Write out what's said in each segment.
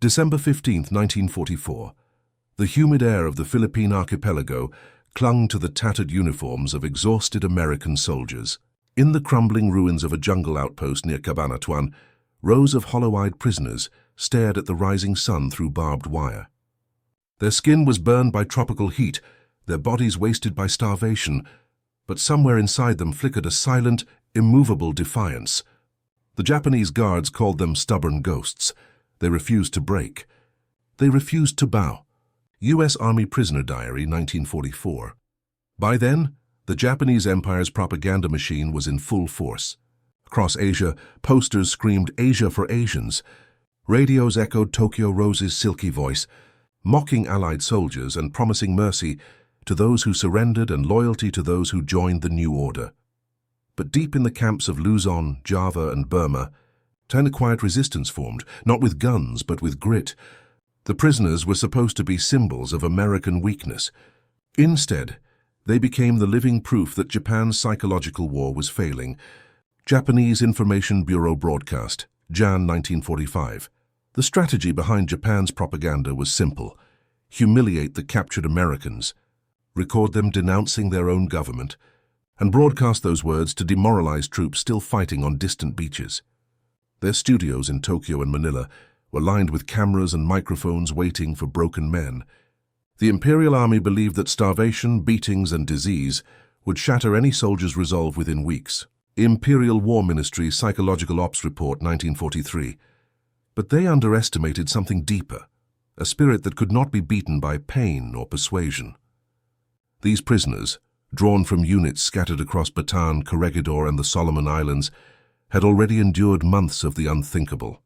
December 15, 1944. The humid air of the Philippine archipelago clung to the tattered uniforms of exhausted American soldiers. In the crumbling ruins of a jungle outpost near Cabanatuan, rows of hollow-eyed prisoners stared at the rising sun through barbed wire. Their skin was burned by tropical heat, their bodies wasted by starvation, but somewhere inside them flickered a silent, immovable defiance. The Japanese guards called them stubborn ghosts. They refused to break. They refused to bow. U.S. Army Prisoner Diary, 1944. By then, the Japanese Empire's propaganda machine was in full force. Across Asia, posters screamed "Asia for Asians." Radios echoed Tokyo Rose's silky voice, mocking Allied soldiers and promising mercy to those who surrendered and loyalty to those who joined the new order. But deep in the camps of Luzon, Java, and Burma, a quiet resistance formed, not with guns but with grit. The prisoners were supposed to be symbols of American weakness. Instead, they became the living proof that Japan's psychological war was failing. Japanese Information Bureau broadcast, Jan 1945. The strategy behind Japan's propaganda was simple: humiliate the captured Americans, record them denouncing their own government, and broadcast those words to demoralize troops still fighting on distant beaches. Their studios in Tokyo and Manila were lined with cameras and microphones waiting for broken men. The Imperial Army believed that starvation, beatings, and disease would shatter any soldier's resolve within weeks. Imperial War Ministry Psychological Ops Report, 1943. But they underestimated something deeper, a spirit that could not be beaten by pain or persuasion. These prisoners, drawn from units scattered across Bataan, Corregidor, and the Solomon Islands, had already endured months of the unthinkable.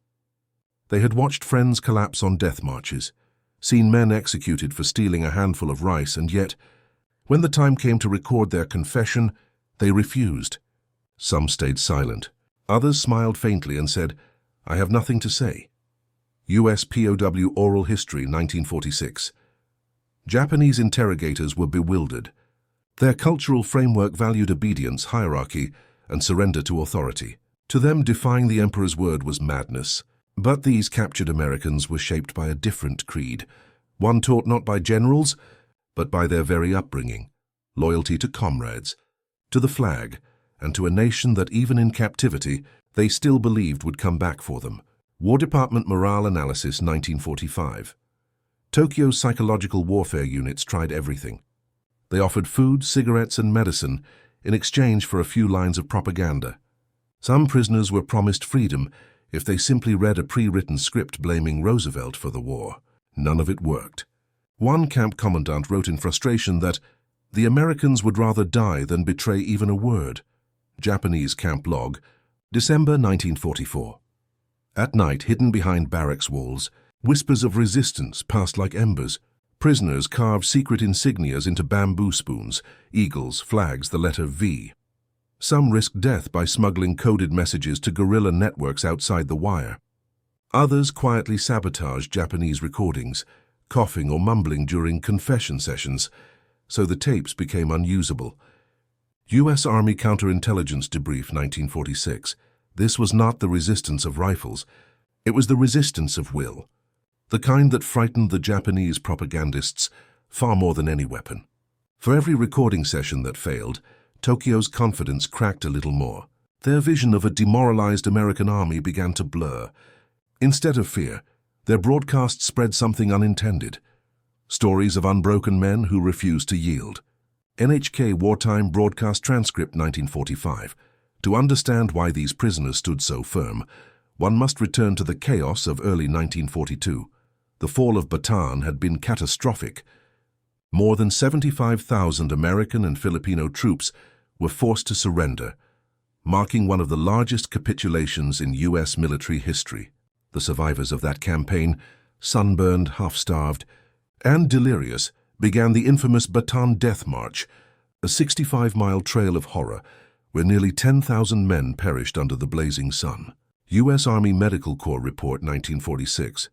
They had watched friends collapse on death marches, seen men executed for stealing a handful of rice, and yet, when the time came to record their confession, they refused. Some stayed silent. Others smiled faintly and said, "I have nothing to say." U.S. POW Oral History, 1946. Japanese interrogators were bewildered. Their cultural framework valued obedience, hierarchy, and surrender to authority. To them, defying the emperor's word was madness. But these captured Americans were shaped by a different creed, one taught not by generals, but by their very upbringing: loyalty to comrades, to the flag, and to a nation that even in captivity they still believed would come back for them. War Department Morale Analysis, 1945. Tokyo's psychological warfare units tried everything. They offered food, cigarettes, and medicine in exchange for a few lines of propaganda. Some prisoners were promised freedom if they simply read a pre-written script blaming Roosevelt for the war. None of it worked. One camp commandant wrote in frustration that the Americans would rather die than betray even a word. Japanese camp log, December 1944. At night, hidden behind barracks walls, whispers of resistance passed like embers. Prisoners carved secret insignias into bamboo spoons, eagles, flags, the letter V. Some risked death by smuggling coded messages to guerrilla networks outside the wire. Others quietly sabotaged Japanese recordings, coughing or mumbling during confession sessions, so the tapes became unusable. U.S. Army Counterintelligence Debrief, 1946. This was not the resistance of rifles. It was the resistance of will, the kind that frightened the Japanese propagandists far more than any weapon. For every recording session that failed, Tokyo's confidence cracked a little more. Their vision of a demoralized American army began to blur. Instead of fear, their broadcasts spread something unintended: stories of unbroken men who refused to yield. NHK Wartime Broadcast Transcript, 1945. To understand why these prisoners stood so firm, one must return to the chaos of early 1942. The fall of Bataan had been catastrophic. More than 75,000 American and Filipino troops were forced to surrender, marking one of the largest capitulations in U.S. military history. The survivors of that campaign, sunburned, half-starved, and delirious, began the infamous Bataan Death March, a 65-mile trail of horror where nearly 10,000 men perished under the blazing sun. U.S. Army Medical Corps Report, 1946.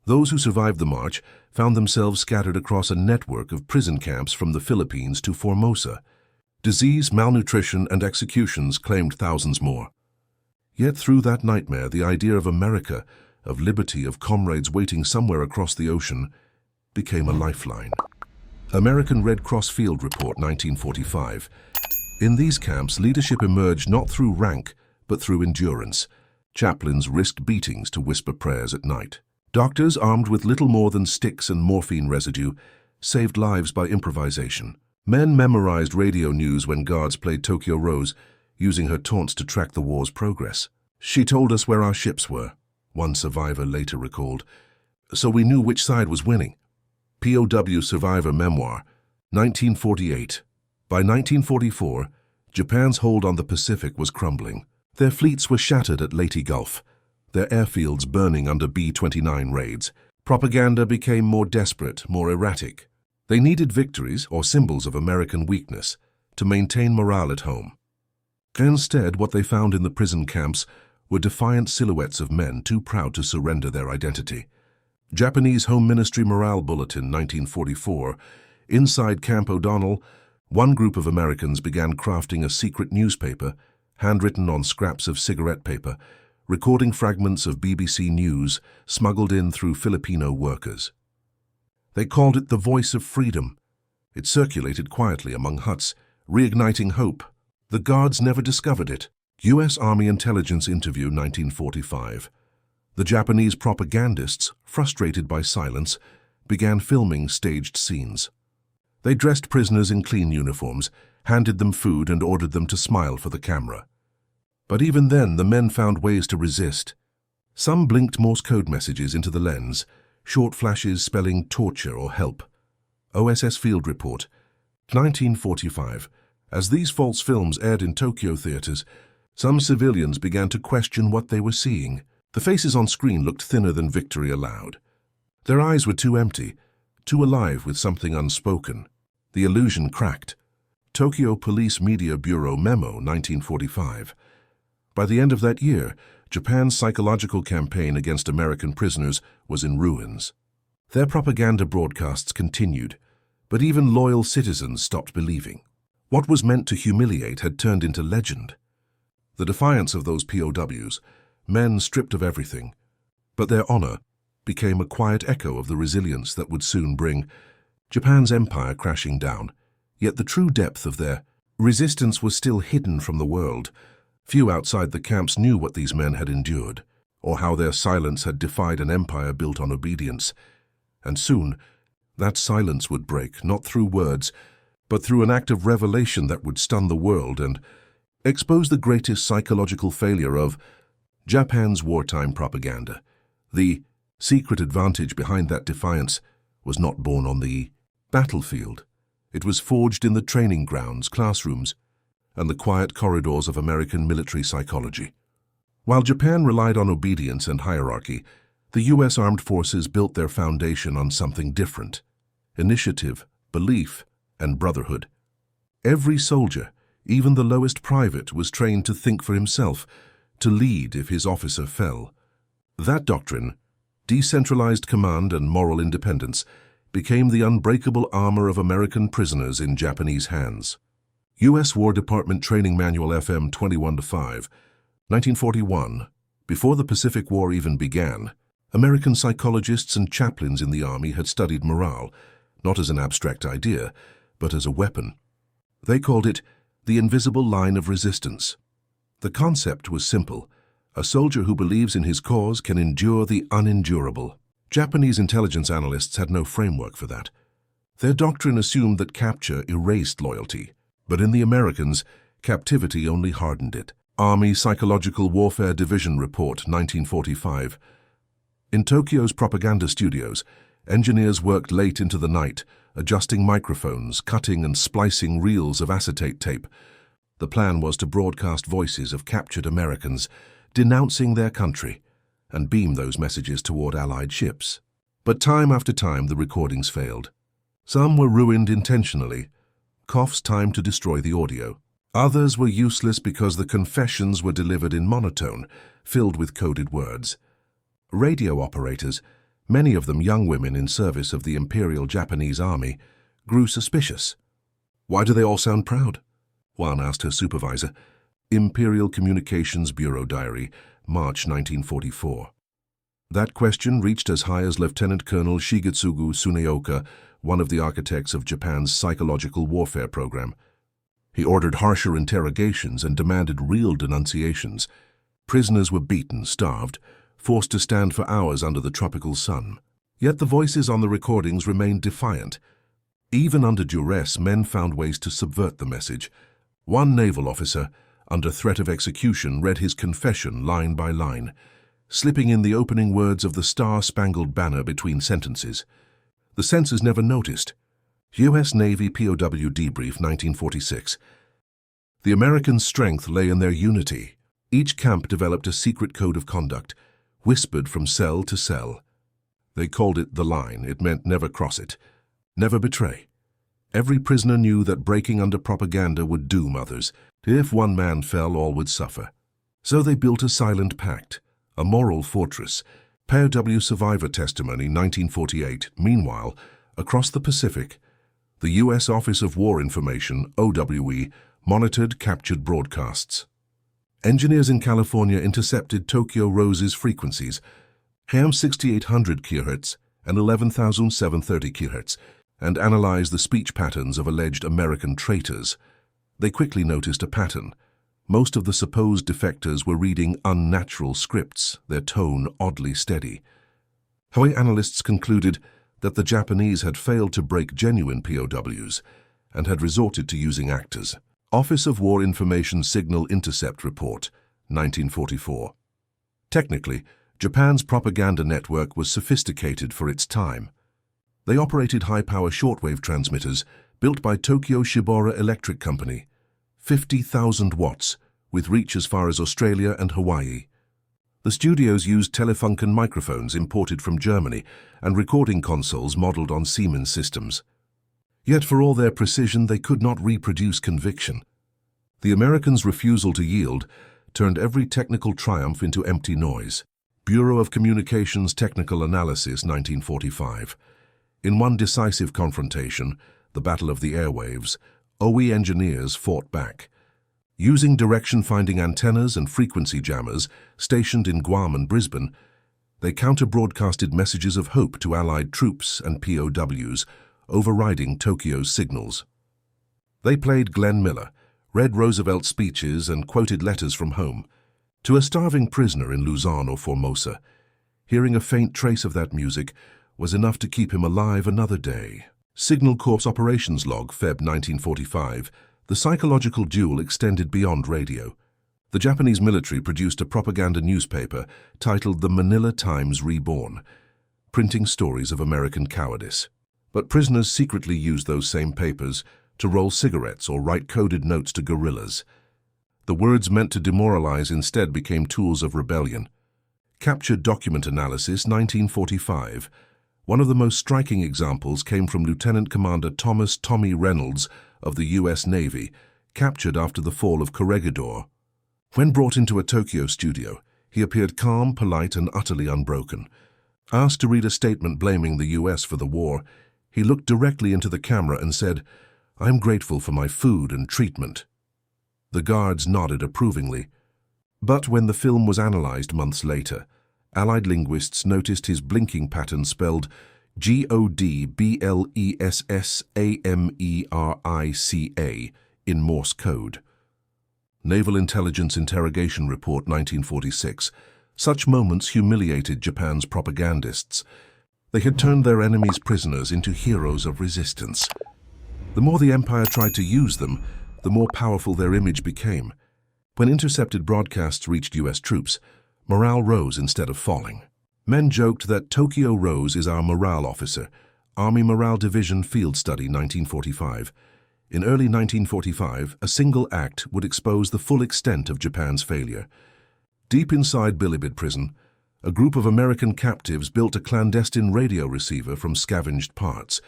Those who survived the march found themselves scattered across a network of prison camps from the Philippines to Formosa. Disease, malnutrition, and executions claimed thousands more. Yet through that nightmare, the idea of America, of liberty, of comrades waiting somewhere across the ocean, became a lifeline. American Red Cross Field Report 1945. In these camps, leadership emerged not through rank, but through endurance. Chaplains risked beatings to whisper prayers at night. Doctors, armed with little more than sticks and morphine residue, saved lives by improvisation. Men memorized radio news when guards played Tokyo Rose, using her taunts to track the war's progress. "She told us where our ships were," one survivor later recalled, "so we knew which side was winning." POW Survivor Memoir, 1948. By 1944, Japan's hold on the Pacific was crumbling. Their fleets were shattered at Leyte Gulf, their airfields burning under B-29 raids. Propaganda became more desperate, more erratic. They needed victories, or symbols of American weakness, to maintain morale at home. Instead, what they found in the prison camps were defiant silhouettes of men too proud to surrender their identity. Japanese Home Ministry Morale Bulletin, 1944. Inside Camp O'Donnell, one group of Americans began crafting a secret newspaper, handwritten on scraps of cigarette paper, recording fragments of BBC News smuggled in through Filipino workers. They called it the Voice of Freedom. It circulated quietly among huts, reigniting hope. The guards never discovered it. U.S. Army Intelligence Interview, 1945. The Japanese propagandists, frustrated by silence, began filming staged scenes. They dressed prisoners in clean uniforms, handed them food and ordered them to smile for the camera. But even then, the men found ways to resist. Some blinked Morse code messages into the lens, short flashes spelling torture or help. OSS Field Report, 1945. As these false films aired in Tokyo theaters, some civilians began to question what they were seeing. The faces on screen looked thinner than victory allowed. Their eyes were too empty, too alive with something unspoken. The illusion cracked. Tokyo Police Media Bureau Memo, 1945. By the end of that year, Japan's psychological campaign against American prisoners was in ruins. Their propaganda broadcasts continued, but even loyal citizens stopped believing. What was meant to humiliate had turned into legend. The defiance of those POWs, men stripped of everything, but their honor, became a quiet echo of the resilience that would soon bring Japan's empire crashing down. Yet the true depth of their resistance was still hidden from the world. Few outside the camps knew what these men had endured, or how their silence had defied an empire built on obedience. And soon, that silence would break, not through words, but through an act of revelation that would stun the world and expose the greatest psychological failure of Japan's wartime propaganda. The secret advantage behind that defiance was not born on the battlefield. It was forged in the training grounds, classrooms, and the quiet corridors of American military psychology. While Japan relied on obedience and hierarchy, the U.S. Armed Forces built their foundation on something different: initiative, belief, and brotherhood. Every soldier, even the lowest private, was trained to think for himself, to lead if his officer fell. That doctrine, decentralized command and moral independence, became the unbreakable armor of American prisoners in Japanese hands. U.S. War Department Training Manual FM 21-5, 1941. Before the Pacific War even began, American psychologists and chaplains in the Army had studied morale, not as an abstract idea, but as a weapon. They called it the invisible line of resistance. The concept was simple: a soldier who believes in his cause can endure the unendurable. Japanese intelligence analysts had no framework for that. Their doctrine assumed that capture erased loyalty, but in the Americans, captivity only hardened it. Army Psychological Warfare Division Report, 1945. In Tokyo's propaganda studios, engineers worked late into the night, adjusting microphones, cutting and splicing reels of acetate tape. The plan was to broadcast voices of captured Americans denouncing their country and beam those messages toward Allied ships. But time after time the recordings failed. Some were ruined intentionally, coughs timed to destroy the audio. Others were useless because the confessions were delivered in monotone, filled with coded words. Radio operators, many of them young women in service of the Imperial Japanese Army, grew suspicious. "Why do they all sound proud?" Juan asked her supervisor. Imperial Communications Bureau Diary, March 1944. That question reached as high as Lieutenant Colonel Shigetsugu Tsuneoka, one of the architects of Japan's psychological warfare program. He ordered harsher interrogations and demanded real denunciations. Prisoners were beaten, starved, forced to stand for hours under the tropical sun. Yet the voices on the recordings remained defiant. Even under duress, men found ways to subvert the message. One naval officer, under threat of execution, read his confession line by line, slipping in the opening words of the Star-Spangled Banner between sentences. The censors never noticed. U.S. Navy POW Debrief, 1946. The Americans' strength lay in their unity. Each camp developed a secret code of conduct, whispered from cell to cell. They called it the line. It meant never cross it, never betray. Every prisoner knew that breaking under propaganda would doom others. If one man fell, all would suffer. So they built a silent pact, a moral fortress. POW Survivor Testimony, 1948. Meanwhile, across the Pacific, the U.S. Office of War Information, OWE, monitored captured broadcasts. Engineers in California intercepted Tokyo Rose's frequencies, ham 6800 kHz and 11,730 kHz, and analyzed the speech patterns of alleged American traitors. They quickly noticed a pattern. Most of the supposed defectors were reading unnatural scripts, their tone oddly steady. Hawaii analysts concluded that the Japanese had failed to break genuine POWs and had resorted to using actors. Office of War Information Signal Intercept Report, 1944. Technically, Japan's propaganda network was sophisticated for its time. They operated high-power shortwave transmitters built by Tokyo Shibora Electric Company, 50,000 watts, with reach as far as Australia and Hawaii. The studios used Telefunken microphones imported from Germany and recording consoles modeled on Siemens systems. Yet for all their precision, they could not reproduce conviction. The Americans' refusal to yield turned every technical triumph into empty noise. Bureau of Communications Technical Analysis, 1945. In one decisive confrontation, the Battle of the Airwaves, OE engineers fought back. Using direction-finding antennas and frequency jammers stationed in Guam and Brisbane, they counter-broadcasted messages of hope to Allied troops and POWs, overriding Tokyo's signals. They played Glenn Miller, read Roosevelt speeches, and quoted letters from home. To a starving prisoner in Luzon or Formosa, hearing a faint trace of that music was enough to keep him alive another day. Signal Corps Operations Log, Feb 1945. The psychological duel extended beyond radio. The Japanese military produced a propaganda newspaper titled The Manila Times Reborn, printing stories of American cowardice. But prisoners secretly used those same papers to roll cigarettes or write coded notes to guerrillas. The words meant to demoralize instead became tools of rebellion. Captured Document Analysis, 1945. One of the most striking examples came from Lieutenant Commander Thomas "Tommy" Reynolds of the U.S. Navy, captured after the fall of Corregidor. When brought into a Tokyo studio, he appeared calm, polite, and utterly unbroken. Asked to read a statement blaming the U.S. for the war, he looked directly into the camera and said, "I'm grateful for my food and treatment." The guards nodded approvingly. But when the film was analyzed months later, Allied linguists noticed his blinking pattern spelled GODBLESSAMERICA in Morse code. Naval Intelligence Interrogation Report, 1946. Such moments humiliated Japan's propagandists. They had turned their enemies' prisoners into heroes of resistance. The more the empire tried to use them, the more powerful their image became. When intercepted broadcasts reached U.S. troops, morale rose instead of falling. Men joked that Tokyo Rose is our morale officer. Army Morale Division Field Study, 1945. In early 1945, a single act would expose the full extent of Japan's failure. Deep inside Bilibid prison, a group of American captives built a clandestine radio receiver from scavenged parts,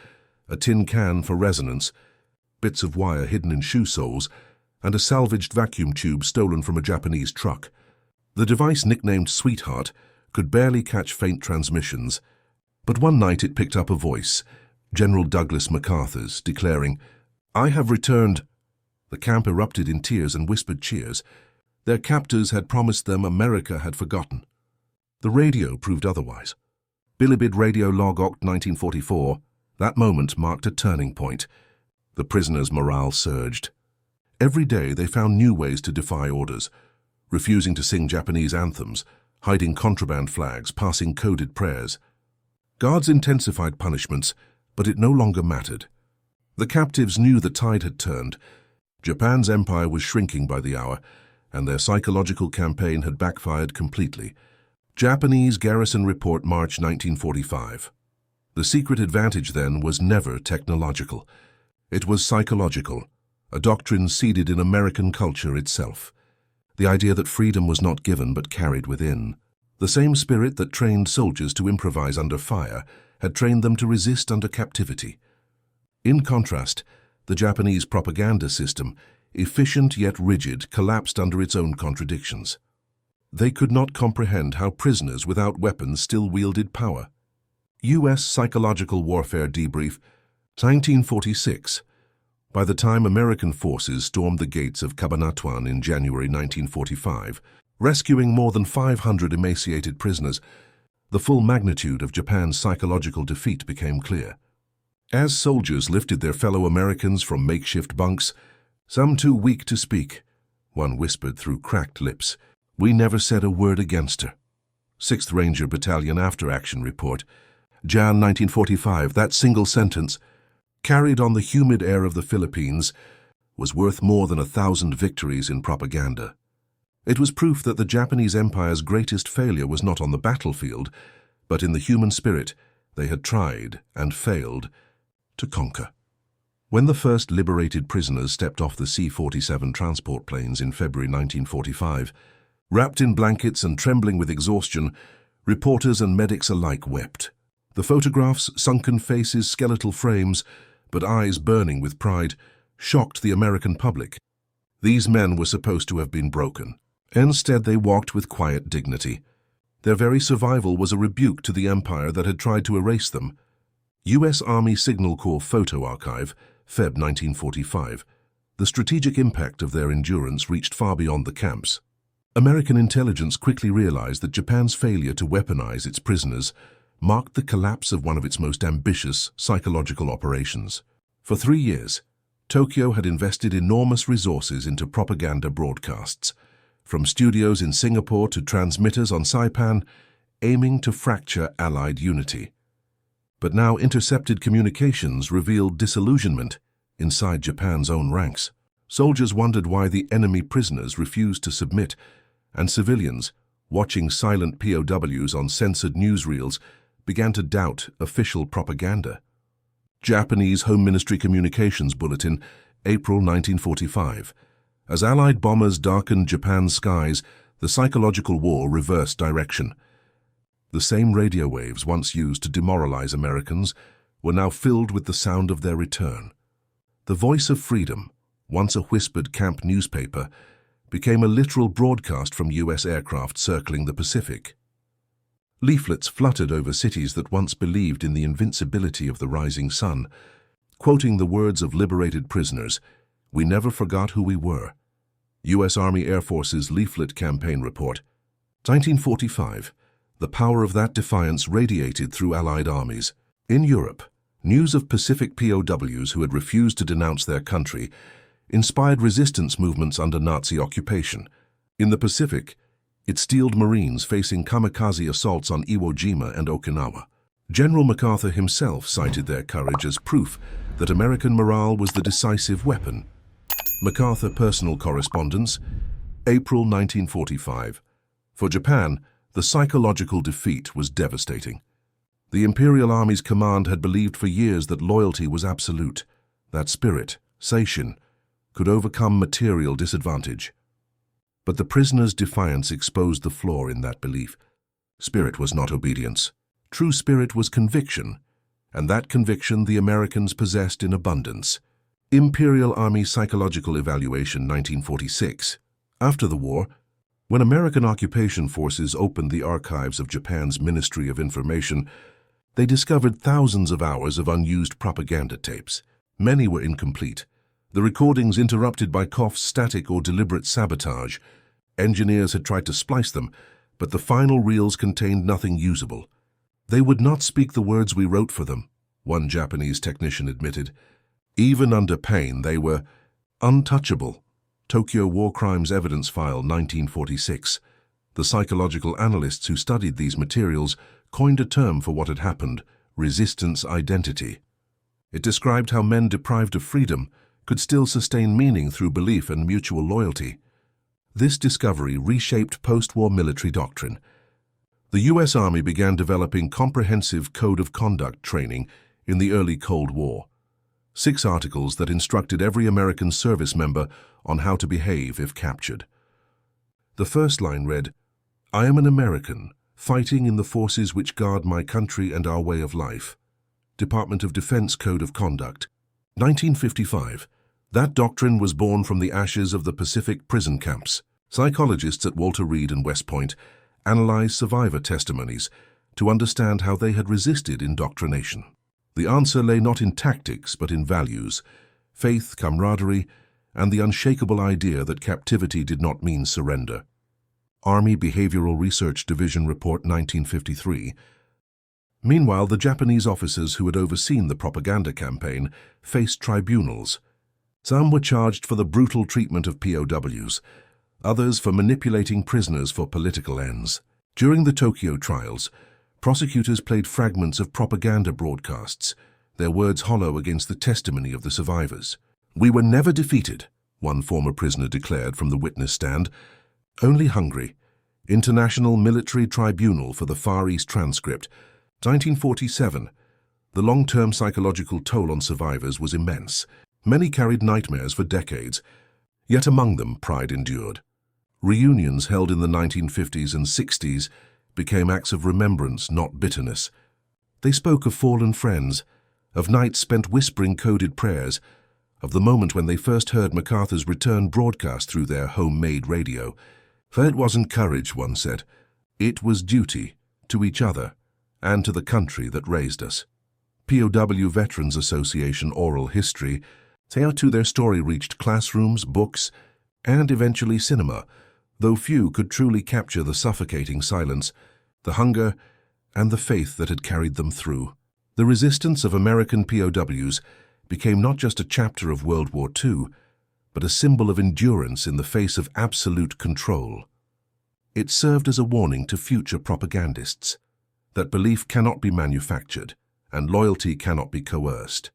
a tin can for resonance, bits of wire hidden in shoe soles, and a salvaged vacuum tube stolen from a Japanese truck. The device, nicknamed Sweetheart, could barely catch faint transmissions, but one night it picked up a voice, General Douglas MacArthur's, declaring, "I have returned." The camp erupted in tears and whispered cheers. Their captors had promised them America had forgotten. The radio proved otherwise. Bilibid Radio Log Oct 1944, that moment marked a turning point. The prisoners' morale surged. Every day they found new ways to defy orders, refusing to sing Japanese anthems, hiding contraband flags, passing coded prayers. Guards intensified punishments, but it no longer mattered. The captives knew the tide had turned. Japan's empire was shrinking by the hour, and their psychological campaign had backfired completely. Japanese Garrison Report, March 1945. The secret advantage then was never technological. It was psychological, a doctrine seeded in American culture itself. The idea that freedom was not given but carried within. The same spirit that trained soldiers to improvise under fire had trained them to resist under captivity. In contrast, the Japanese propaganda system, efficient yet rigid, collapsed under its own contradictions. They could not comprehend how prisoners without weapons still wielded power. U.S. Psychological Warfare Debrief, 1946. By the time American forces stormed the gates of Cabanatuan in January 1945, rescuing more than 500 emaciated prisoners, the full magnitude of Japan's psychological defeat became clear. As soldiers lifted their fellow Americans from makeshift bunks, some too weak to speak, one whispered through cracked lips, "We never said a word against her." 6th Ranger Battalion After Action Report, Jan 1945. That single sentence, carried on the humid air of the Philippines, was worth more than 1,000 victories in propaganda. It was proof that the Japanese Empire's greatest failure was not on the battlefield, but in the human spirit they had tried and failed to conquer. When the first liberated prisoners stepped off the C-47 transport planes in February 1945, wrapped in blankets and trembling with exhaustion, reporters and medics alike wept. The photographs, sunken faces, skeletal frames, but eyes burning with pride, shocked the American public. These men were supposed to have been broken. Instead, they walked with quiet dignity. Their very survival was a rebuke to the empire that had tried to erase them. U.S. Army Signal Corps Photo Archive, Feb 1945. The strategic impact of their endurance reached far beyond the camps. American intelligence quickly realized that Japan's failure to weaponize its prisoners marked the collapse of one of its most ambitious psychological operations. For 3 years, Tokyo had invested enormous resources into propaganda broadcasts, from studios in Singapore to transmitters on Saipan, aiming to fracture Allied unity. But now intercepted communications revealed disillusionment inside Japan's own ranks. Soldiers wondered why the enemy prisoners refused to submit, and civilians, watching silent POWs on censored newsreels, began to doubt official propaganda. Japanese Home Ministry Communications Bulletin, April 1945. As Allied bombers darkened Japan's skies, the psychological war reversed direction. The same radio waves once used to demoralize Americans were now filled with the sound of their return. The voice of freedom, once a whispered camp newspaper, became a literal broadcast from U.S. aircraft circling the Pacific. Leaflets fluttered over cities that once believed in the invincibility of the rising sun, quoting the words of liberated prisoners, "We never forgot who we were." U.S. Army Air Force's Leaflet Campaign Report, 1945. The power of that defiance radiated through Allied armies. In Europe, news of Pacific POWs who had refused to denounce their country inspired resistance movements under Nazi occupation. In the Pacific, it steeled Marines facing kamikaze assaults on Iwo Jima and Okinawa. General MacArthur himself cited their courage as proof that American morale was the decisive weapon. MacArthur Personal Correspondence, April 1945. For Japan, the psychological defeat was devastating. The Imperial Army's command had believed for years that loyalty was absolute, that spirit, seishin, could overcome material disadvantage. But the prisoners' defiance exposed the flaw in that belief. Spirit was not obedience. True spirit was conviction, and that conviction the Americans possessed in abundance. Imperial Army Psychological Evaluation, 1946. After the war, when American occupation forces opened the archives of Japan's Ministry of Information, they discovered thousands of hours of unused propaganda tapes. Many were incomplete, the recordings interrupted by coughs, static or deliberate sabotage. Engineers had tried to splice them, but the final reels contained nothing usable. "They would not speak the words we wrote for them," one Japanese technician admitted. "Even under pain, they were untouchable." Tokyo War Crimes Evidence File, 1946. The psychological analysts who studied these materials coined a term for what had happened: resistance identity. It described how men deprived of freedom could still sustain meaning through belief and mutual loyalty. This discovery reshaped post-war military doctrine. The U.S. Army began developing comprehensive code of conduct training in the early Cold War. 6 articles that instructed every American service member on how to behave if captured. The first line read, "I am an American, fighting in the forces which guard my country and our way of life." Department of Defense Code of Conduct. 1955. That doctrine was born from the ashes of the Pacific prison camps. Psychologists at Walter Reed and West Point analyzed survivor testimonies to understand how they had resisted indoctrination. The answer lay not in tactics but in values: faith, camaraderie, and the unshakable idea that captivity did not mean surrender. Army Behavioral Research Division Report, 1953. Meanwhile, the Japanese officers who had overseen the propaganda campaign faced tribunals. Some were charged for the brutal treatment of POWs, others for manipulating prisoners for political ends. During the Tokyo trials, prosecutors played fragments of propaganda broadcasts, their words hollow against the testimony of the survivors. "We were never defeated," one former prisoner declared from the witness stand. "Only hungry." International Military Tribunal for the Far East Transcript, 1947. The long-term psychological toll on survivors was immense. Many carried nightmares for decades, yet among them pride endured. Reunions held in the 1950s and 60s became acts of remembrance, not bitterness. They spoke of fallen friends, of nights spent whispering coded prayers, of the moment when they first heard MacArthur's return broadcast through their homemade radio. "For it wasn't courage," one said. "It was duty to each other and to the country that raised us." POW Veterans Association Oral History say how too their story reached classrooms, books, and eventually cinema, though few could truly capture the suffocating silence, the hunger, and the faith that had carried them through. The resistance of American POWs became not just a chapter of World War II, but a symbol of endurance in the face of absolute control. It served as a warning to future propagandists that belief cannot be manufactured and loyalty cannot be coerced.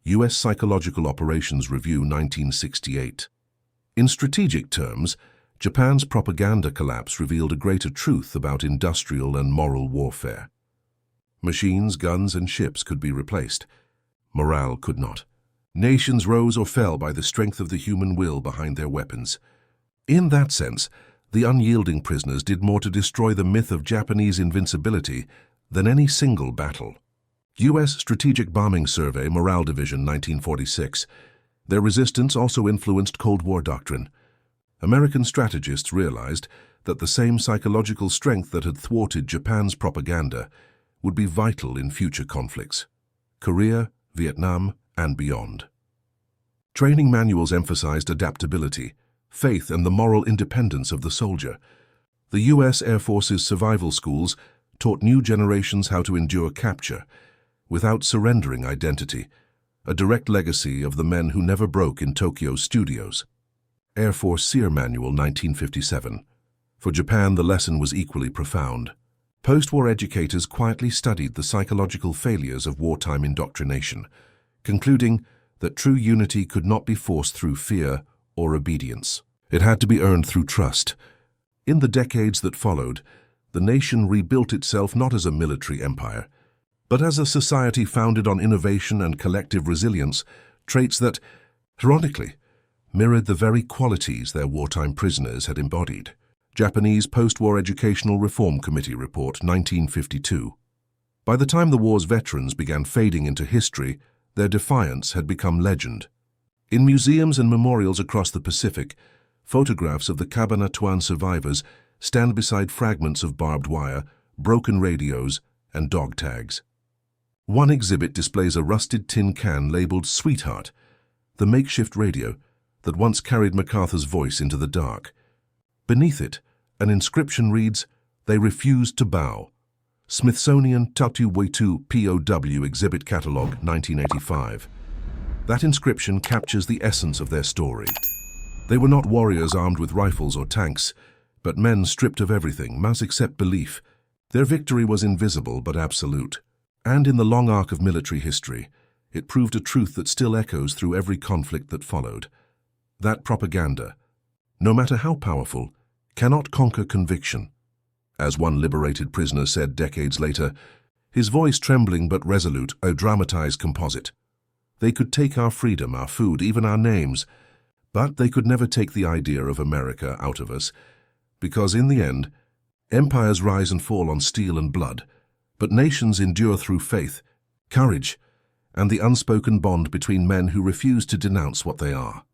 U.S. Psychological Operations Review, 1968. In strategic terms, Japan's propaganda collapse revealed a greater truth about industrial and moral warfare. Machines, guns, and ships could be replaced. Morale could not. Nations rose or fell by the strength of the human will behind their weapons. In that sense, the unyielding prisoners did more to destroy the myth of Japanese invincibility than any single battle. U.S. Strategic Bombing Survey, Morale Division, 1946. Their resistance also influenced Cold War doctrine. American strategists realized that the same psychological strength that had thwarted Japan's propaganda would be vital in future conflicts: Korea, Vietnam, and beyond. Training manuals emphasized adaptability, faith, and the moral independence of the soldier. The U.S. Air Force's survival schools taught new generations how to endure capture without surrendering identity, a direct legacy of the men who never broke in Tokyo's studios. Air Force SEER Manual, 1957. For Japan, the lesson was equally profound. Post-war educators quietly studied the psychological failures of wartime indoctrination, concluding that true unity could not be forced through fear or obedience. It had to be earned through trust. In the decades that followed, the nation rebuilt itself not as a military empire, but as a society founded on innovation and collective resilience, traits that, ironically, mirrored the very qualities their wartime prisoners had embodied. Japanese Post-War Educational Reform Committee Report, 1952. By the time the war's veterans began fading into history, their defiance had become legend. In museums and memorials across the Pacific, photographs of the Cabanatuan survivors stand beside fragments of barbed wire, broken radios, and dog tags. One exhibit displays a rusted tin can labeled Sweetheart, the makeshift radio that once carried MacArthur's voice into the dark. Beneath it, an inscription reads, They refused to bow. Smithsonian Tatu Wetu POW Exhibit Catalogue, 1985. That inscription captures the essence of their story. They were not warriors armed with rifles or tanks, but men stripped of everything, must except belief. Their victory was invisible but absolute. And in the long arc of military history, it proved a truth that still echoes through every conflict that followed. That propaganda, no matter how powerful, cannot conquer conviction. As one liberated prisoner said decades later, his voice trembling but resolute, a dramatized composite. They could take our freedom, our food, even our names, but they could never take the idea of America out of us, because in the end, empires rise and fall on steel and blood, but nations endure through faith, courage, and the unspoken bond between men who refuse to denounce what they are.